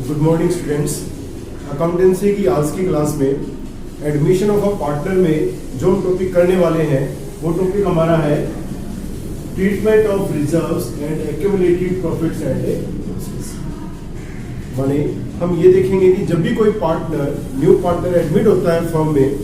Good morning students. Accountancy की आज की क्लास में एडमिशन ऑफ अ पार्टनर में जो हम टॉपिक करने वाले हैं वो टॉपिक हमारा है treatment of reserves and accumulated profits and losses. माने हम ये देखेंगे कि जब भी कोई पार्टनर न्यू पार्टनर एडमिट होता है फर्म में,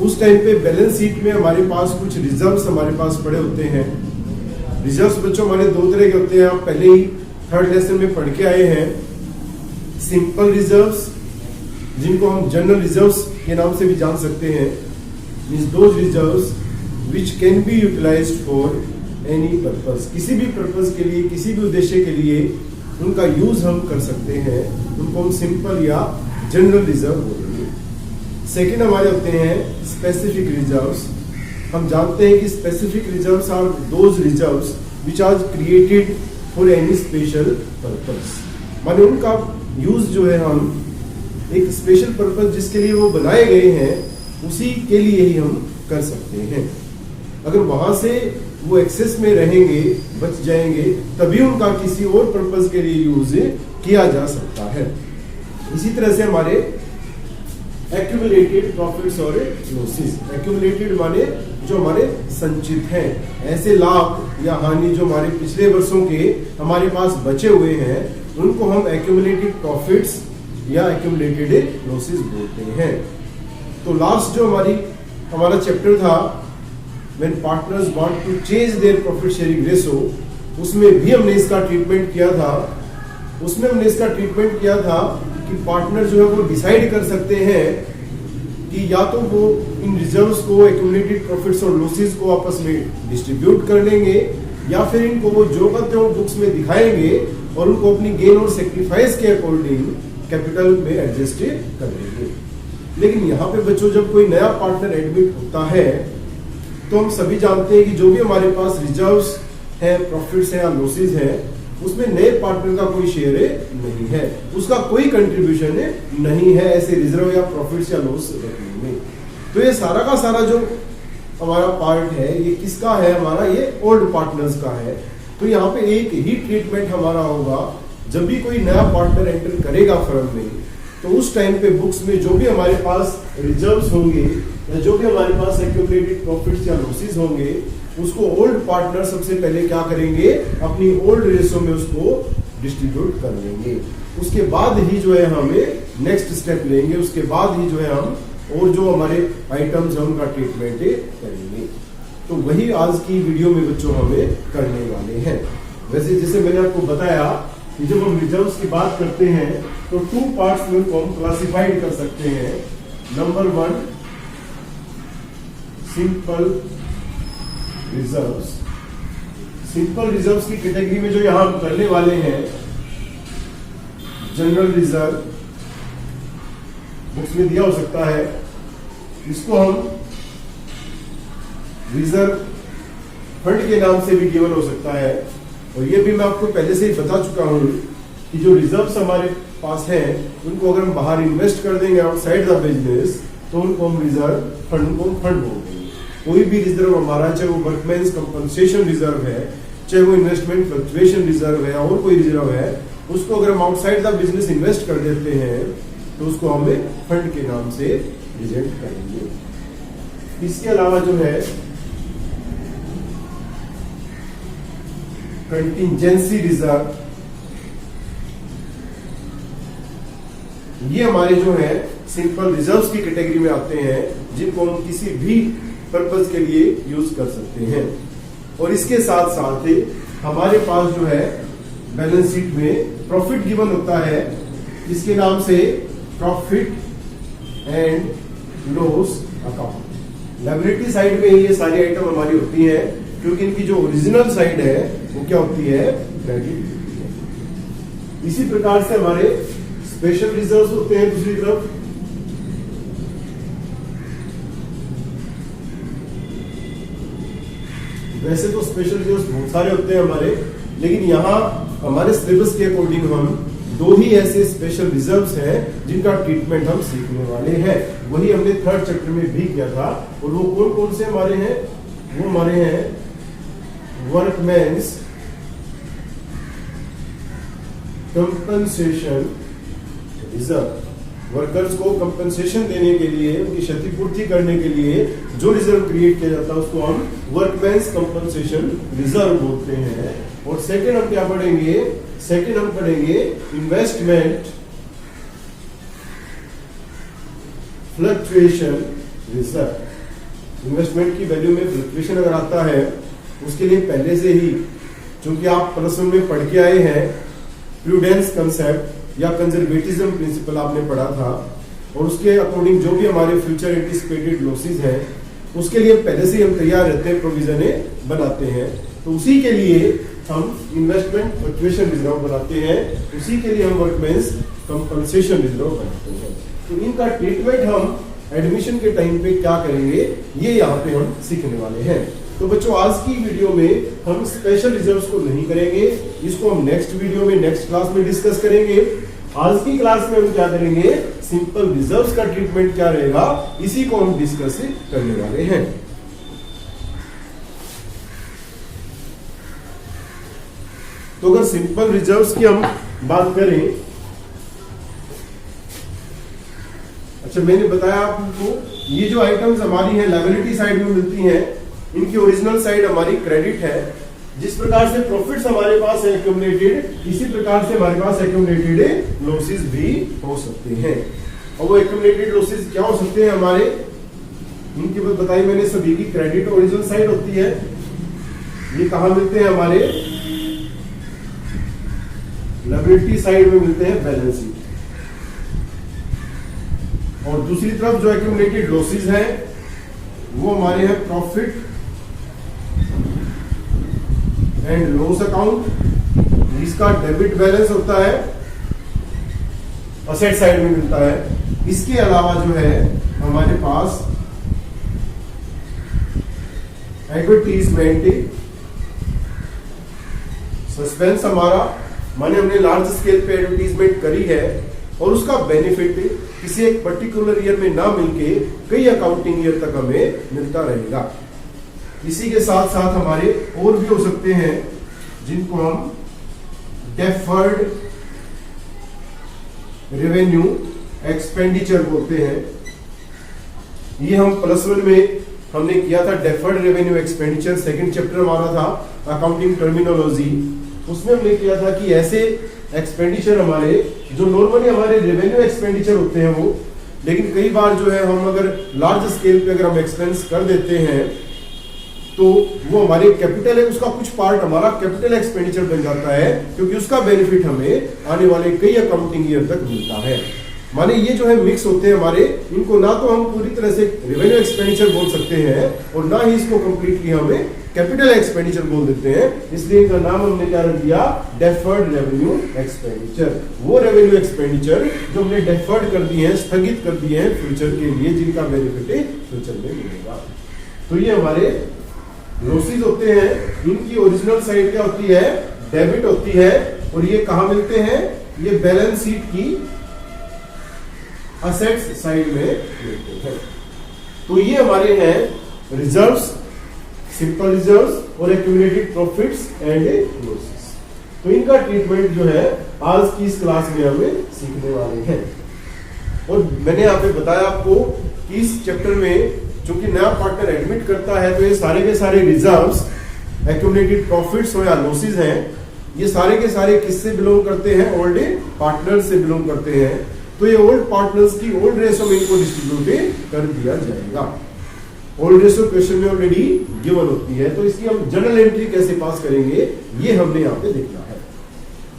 उस टाइम पे बैलेंस शीट में हमारे पास कुछ रिजर्व्स हमारे पास पड़े होते हैं। रिजर्व्स बच्चों हमारे दो तरह के होते हैं, आप पहले ही थर्ड लेसन में पढ़ के आए हैं। सिंपल रिजर्व्स, जिनको हम जनरल रिजर्व्स के नाम से भी जान सकते हैं, means those reserves which can be utilised for any purpose, किसी भी पर्पस के लिए, किसी भी उद्देश्य के लिए उनका यूज हम कर सकते हैं, उनको हम सिंपल या जनरल रिजर्व बोलेंगे। सेकेंड हमारे होते हैं स्पेसिफिक रिजर्व्स। हम जानते हैं कि specific reserves are those reserves which are created for any special purpose, माने उनका यूज जो है हम एक स्पेशल पर्पस जिसके लिए वो बनाए गए हैं उसी के लिए ही हम कर सकते हैं। अगर वहां से वो एक्सेस में रहेंगे, बच जाएंगे, तभी उनका किसी और पर्पस के लिए यूज किया जा सकता है। इसी तरह से हमारे एक्यूमुलेटेड प्रॉफिट्स और लॉसेस, एक्यूमुलेटेड माने जो हमारे संचित हैं, ऐसे लाभ या हानि जो हमारे पिछले वर्षों के हमारे पास बचे हुए हैं, उनको हम एक्यूमुलेटेड प्रॉफिट्स या एक्यूमुलेटेड लॉसेस बोलते हैं। तो लास्ट जो हमारा चैप्टर था when partners want to change their profit sharing ratio, उसमें भी हमने इसका ट्रीटमेंट किया था। उसमें हमने इसका ट्रीटमेंट किया था कि पार्टनर जो है वो डिसाइड कर सकते हैं कि या तो वो इन रिजर्व्स को, एक्यूमुलेटेड प्रॉफिट्स और लॉसेस को आपस में डिस्ट्रीब्यूट कर लेंगे, या फिर इनको वो जो करते हो बुक्स में दिखाएंगे और उनको अपनी गेन और सेक्रीफाइस के अकॉर्डिंग कैपिटल में एडजस्ट कर लेंगे। लेकिन यहाँ पे बच्चों जब कोई नया पार्टनर एडमिट होता है तो हम सभी जानते हैं कि जो भी हमारे पास रिजर्व्स है, प्रॉफिट्स है या लॉसेस है, उसमें नए पार्टनर का कोई शेयर नहीं है, उसका कोई कंट्रीब्यूशन नहीं है ऐसे रिजर्व या प्रॉफिट्स या लॉस रखने में। तो ये सारा का सारा जो हमारा पार्ट है ये किसका है? हमारा ये ओल्ड पार्टनर्स का है। तो यहाँ पे एक ही ट्रीटमेंट हमारा होगा जब भी कोई नया पार्टनर एंटर करेगा फर्म में, तो उस टाइम पे बुक्स में जो भी हमारे पास रिजर्व्स होंगे या जो भी हमारे पास एक्यूमुलेटेड प्रॉफिट्स या लॉसेस होंगे, उसको ओल्ड पार्टनर सबसे पहले क्या करेंगे? अपनी ओल्ड रेशो में उसको डिस्ट्रीब्यूट कर लेंगे। उसके बाद ही जो है हमें नेक्स्ट स्टेप लेंगे, उसके बाद ही जो है हम और जो हमारे आइटम्स हैं उनका ट्रीटमेंट करेंगे। तो वही आज की वीडियो में बच्चों हमें करने वाले हैं। वैसे जैसे मैंने आपको बताया कि जब हम रिजर्व्स की बात करते हैं तो टू पार्ट्स में उनको हम क्लासिफाइड कर सकते हैं। Number one, simple reserves. Simple reserves की कैटेगरी में जो यहां हम करने वाले हैं, जनरल रिजर्व बुक्स में दिया हो सकता है, इसको हम रिजर्व फंड के नाम से भी गिवन हो सकता है। और ये भी मैं आपको पहले से ही बता चुका हूं कि जो रिजर्व्स हमारे पास हैं उनको अगर हम बाहर इन्वेस्ट कर देंगे आउटसाइड द बिजनेस, तो उनको हम रिजर्व फंड को फंड बोल देंगे। कोई भी रिजर्व हमारा, चाहे वो वर्कमैन्स कंपनसेशन रिजर्व है, चाहे वो इन्वेस्टमेंट फ्लक्चुएशन रिजर्व है और कोई रिजर्व है, उसको अगर हम आउटसाइड द बिजनेस इन्वेस्ट कर देते हैं तो उसको हमें फंड के नाम से प्रेजेंट करेंगे। इसके अलावा जो है कंटिजेंसी रिजर्व, ये हमारे जो है सिंपल रिजर्व्स की कैटेगरी में आते हैं, जिनको हम किसी भी पर्पस के लिए यूज कर सकते हैं। और इसके साथ साथ ही हमारे पास जो है बैलेंस शीट में प्रॉफिट गिवन होता है, इसके नाम से profit and loss account. Liability side में ये सारी आइटम हमारी होती है, क्योंकि इनकी जो ओरिजिनल साइड है वो क्या होती है? क्रेडिट। इसी प्रकार से हमारे स्पेशल रिजर्व्स होते हैं दूसरी तरफ। वैसे तो स्पेशल रिजर्व्स बहुत सारे होते हैं हमारे, लेकिन यहाँ हमारे सिलेबस के अकॉर्डिंग हम दो ही ऐसे स्पेशल रिजर्व्स हैं जिनका ट्रीटमेंट हम सीखने वाले हैं। वही हमने थर्ड चैप्टर में भी किया था। और वो कौन कौन से हमारे हैं? वो हमारे हैं वर्कमैन्स कंपनसेशन रिजर्व। वर्कर्स को कंपनसेशन देने के लिए, उनकी क्षतिपूर्ति करने के लिए जो रिजर्व क्रिएट किया जाता है उसको हम वर्कमैन्स कंपनसेशन रिजर्व बोलते हैं। और सेकंड हम क्या पढ़ेंगे, सेकंड हम पढ़ेंगे इन्वेस्टमेंट फ्लक्चुएशन रिजर्व। इन्वेस्टमेंट की वैल्यू में फ्लक्चुएशन अगर आता है उसके लिए पहले से ही, चूंकि आप प्लस वन में पढ़ के आए हैं, प्रूडेंस कंसेप्ट या कंजर्वेटिज्म प्रिंसिपल आपने पढ़ा था, और उसके अकॉर्डिंग जो भी हमारे फ्यूचर एंटिसिपेटेड लॉसेस हैं उसके लिए पहले से ही हम तैयार रहते हैं, प्रोविजनें बनाते हैं। तो उसी के लिए हम इन्वेस्टमेंट फ्लक्चुएशन रिजर्व बनाते हैं, उसी के लिए हम वर्कमैन्स कंपनसेशन रिजर्व बनाते हैं। तो इनका ट्रीटमेंट हम एडमिशन के टाइम पे क्या करेंगे ये यहाँ पे हम सीखने वाले हैं। तो बच्चों आज की वीडियो में हम स्पेशल रिजर्व्स को नहीं करेंगे, इसको हम नेक्स्ट वीडियो में नेक्स्ट क्लास में डिस्कस करेंगे। आज की क्लास में हम क्या करेंगे, सिंपल रिजर्व्स का ट्रीटमेंट क्या रहेगा इसी को हम डिस्कस करने वाले हैं। तो अगर सिंपल रिजर्व्स की हम बात करें, अच्छा मैंने बताया आपको ये जो आइटम्स हमारी हैं लायबिलिटी साइड में मिलती हैं, इनकी ओरिजिनल साइड हमारी क्रेडिट है। जिस प्रकार से प्रॉफिट्स हमारे पास है एक्यूमुलेटेड, इसी प्रकार से हमारे पास एक्यूमुलेटेड लॉसेस भी हो सकते हैं। और वो एक्यूमुलेटेड लॉसेस क्या हो सकते हैं हमारे, इनकी बात बताई मैंने सभी की, क्रेडिट ओरिजिनल साइड होती है। ये कहां मिलते हैं हमारे, लायबिलिटी साइड में मिलते हैं, बैलेंस शीट। और दूसरी तरफ जो एक्यूमुलेटेड लॉसेस हैं वो हमारे हैं प्रॉफिट एंड लॉस अकाउंट, जिसका डेबिट बैलेंस होता है, असेट साइड में मिलता है। इसके अलावा जो है हमारे पास एडवर्टीजमेंट सस्पेंस, हमारा माने हमने लार्ज स्केल पे एडवर्टीजमेंट करी है और उसका बेनिफिट किसी एक पर्टिकुलर ईयर में ना मिलके कई अकाउंटिंग ईयर तक हमें मिलता रहेगा। इसी के साथ साथ हमारे और भी हो सकते हैं जिनको हम डेफर्ड रेवेन्यू एक्सपेंडिचर बोलते हैं। ये हम प्लस वन में हमने किया था, deferred revenue expenditure, second chapter हमारा था अकाउंटिंग टर्मिनोलॉजी। उसमें हमने किया था कि ऐसे एक्सपेंडिचर हमारे जो नॉर्मली हमारे रेवेन्यू एक्सपेंडिचर होते हैं वो, लेकिन कई बार जो है हम अगर लार्ज स्केल पे अगर हम एक्सपेंस कर देते हैं तो वो हमारे कैपिटल है, उसका कुछ पार्ट हमारा कैपिटल एक्सपेंडिचर बन जाता है, क्योंकि उसका बेनिफिट हमें आने वाले कई अकाउंटिंग ईयर तक मिलता है। माने ये जो है मिक्स होते हैं हमारे, इनको ना तो हम पूरी तरह से रेवेन्यू एक्सपेंडिचर बोल सकते हैं और ना ही इसको कंप्लीटली हमें कैपिटल एक्सपेंडिचर बोल देते हैं। इसलिए इनका नाम हमने क्या रख दिया, डेफर्ड रेवेन्यू एक्सपेंडिचर। वो रेवेन्यू एक्सपेंडिचर जो हमने डेफर्ड कर दिए हैं, स्थगित कर दिए हैं फ्यूचर के लिए, जिनका बेनिफिट फ्यूचर में मिलेगा। तो ये हमारे लॉसेस होते हैं, इनकी ओरिजिनल साइड क्या होती है, डेबिट होती है, और ये कहां मिलते हैं, ये बैलेंस शीट की असेट्स साइड में मिलते हैं। तो ये हमारे हैं रिजर्व्स, सिंपल रिजर्व्स और एक्यूमुलेटेड प्रॉफिट्स एंड लॉसेस। तो इनका ट्रीटमेंट जो है आज की इस क्लास में हमें सीखने वाले हैं। और मैंने यहाँ पे बताया आपको कि इस चैप्टर में चूंकि नया पार्टनर एडमिट करता है तो ये सारे के सारे रिजर्व्स, एक्यूमुलेटेड प्रॉफिट्स हो या लॉसेस हैं, ये सारे के सारे किससे बिलोंग करते हैं, ओल्ड पार्टनर से बिलोंग करते हैं। तो ये ओल्ड पार्टनर्स की ओल्ड रेशो में इनको डिस्ट्रीब्यूट कर दिया जाएगा। ओल्ड रेशो क्वेश्चन में ऑलरेडी गिवन होती है, तो इसकी हम जनरल एंट्री कैसे पास करेंगे ये हमने यहाँ पे देखना है।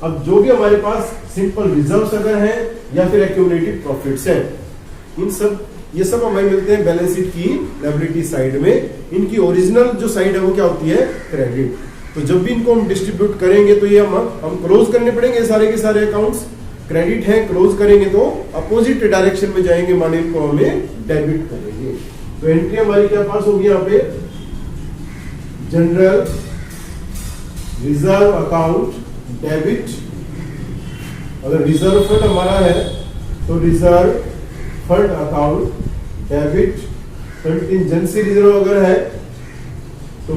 अब जो भी हमारे पास सिंपल रिजर्व्स अगर हैं या फिर एक्यूमुलेटेड प्रॉफिट्स हैं, ये सब हमें मिलते हैं बैलेंस शीट की लायबिलिटी साइड में। इनकी ओरिजिनल जो साइड है वो क्या होती है, क्रेडिट। तो जब भी इनको हम डिस्ट्रीब्यूट करेंगे तो ये हम क्लोज करने पड़ेंगे सारे के सारे अकाउंट्स। क्रेडिट है, क्लोज करेंगे तो अपोजिट डायरेक्शन में जाएंगे, माने इनको हमें डेबिट करेंगे। तो एंट्री हमारी क्या पास होगी यहाँ पे, जनरल रिजर्व अकाउंट डेबिट। अगर रिजर्व फंड हमारा है तो reserve fund account debit. Contingency reserve अगर है तो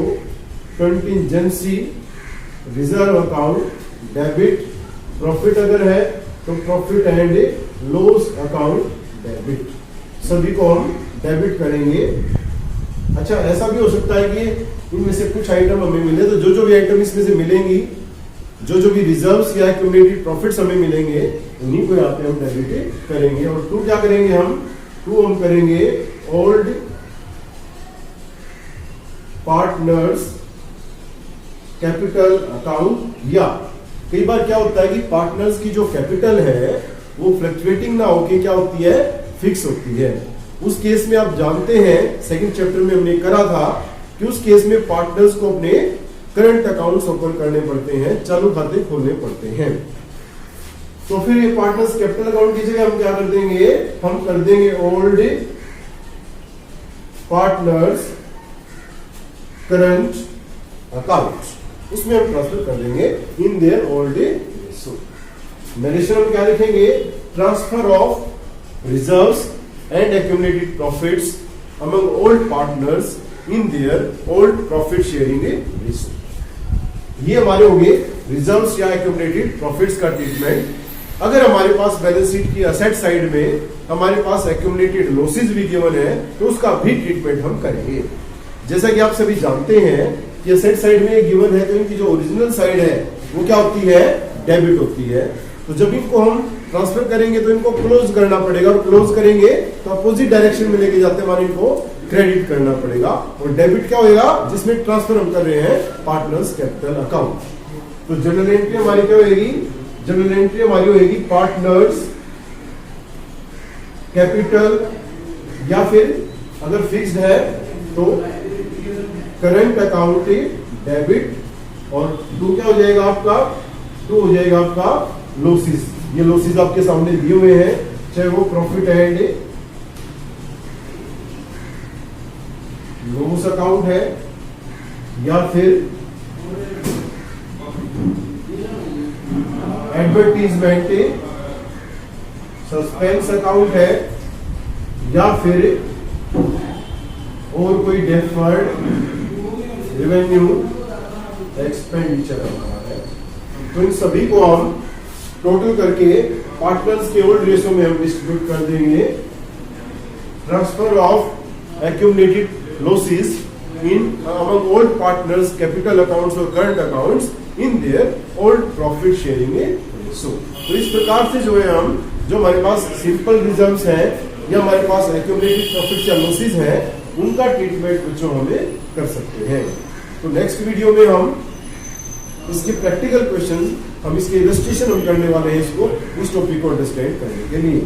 contingency reserve account debit. Profit अगर है तो profit and loss account debit, सभी को हम डेबिट करेंगे। अच्छा, ऐसा भी हो सकता है कि इनमें से कुछ आइटम हमें मिले, तो जो भी आइटम इसमें से मिलेंगी, जो भी रिजर्व्स या एक्यूमुलेटेड प्रॉफिट्स हमें मिलेंगे, उन्हीं को यहाँ पे हम डेबिट करेंगे। और टू क्या करेंगे हम करेंगे ओल्ड पार्टनर्स कैपिटल अकाउंट, या कई बार क्या होता है कि पार्टनर्स की जो कैपिटल है वो फ्लक्चुएटिंग ना होके क्या होती है, फिक्स होती है। उस केस में आप जानते हैं, सेकंड चैप्टर में हमने करा था कि उस केस में पार्टनर्स को अपने करंट अकाउंट्स ओपन करने पड़ते हैं, चालू खाते खोलने पड़ते हैं। तो फिर ये पार्टनर्स कैपिटल अकाउंट की जगह हम क्या कर देंगे, हम कर देंगे ओल्ड पार्टनर्स करंट अकाउंट, उसमें हम ट्रांसफर कर देंगे इन देयर ओल्ड रेशो। नरेशन में क्या लिखेंगे, transfer of reserves and accumulated profits among old partners in their old profit sharing ratio. ये हमारे हो गए रिजर्व्स या एक्यूमुलेटेड प्रॉफिट्स का ट्रीटमेंट। अगर हमारे पास बैलेंस शीट की असेट साइड में हमारे पास एक्यूमुलेटेड लॉसेस भी गिवन है, तो उसका भी ट्रीटमेंट हम करेंगे। जैसा कि आप सभी जानते हैं कि असेट साइड में गिवन है, तो इनकी जो ओरिजिनल साइड है वो क्या होती है, डेबिट होती है। तो जब इनको हम ट्रांसफर करेंगे तो इनको क्लोज करना पड़ेगा, और क्लोज करेंगे तो अपोजिट डायरेक्शन में लेके जाते हैं, इनको क्रेडिट करना पड़ेगा। और डेबिट क्या होगा, जिसमें ट्रांसफर हम कर रहे हैं पार्टनर्स कैपिटल अकाउंट। तो जनरल एंट्री हमारी क्या होगी, जनरल एंट्री हमारी होगी पार्टनर्स कैपिटल, या फिर अगर फिक्स्ड है तो करंट अकाउंट डेबिट, और टू क्या हो जाएगा आपका, टू हो जाएगा आपका लॉसेस। ये लॉसेस आपके सामने दिए हुए हैं, चाहे वो प्रॉफिट एंड लॉस अकाउंट है, या फिर एडवर्टीजमेंट सस्पेंस अकाउंट है, या फिर और कोई डेफर्ड रेवेन्यू एक्सपेंडिचर है। तो इन सभी को हम टोटल करके पार्टनर्स के ओल्ड रेशो में हम डिस्ट्रीब्यूट कर देंगे। Transfer of accumulated losses in among old partners capital accounts और current accounts in their old profit sharing ratio. तो इस प्रकार से जो है हम, जो हमारे पास सिंपल रिजर्व्स हैं या हमारे पास एक्यूमुलेटेड प्रॉफिट्स या लॉसेस हैं, उनका ट्रीटमेंट बच्चों हमें कर सकते हैं। तो नेक्स्ट वीडियो में हम इसके प्रैक्टिकल क्वेश्चन, हम इसके इलस्ट्रेशन हम करने वाले हैं, इसको इस टॉपिक को अंडरस्टैंड करने के लिए।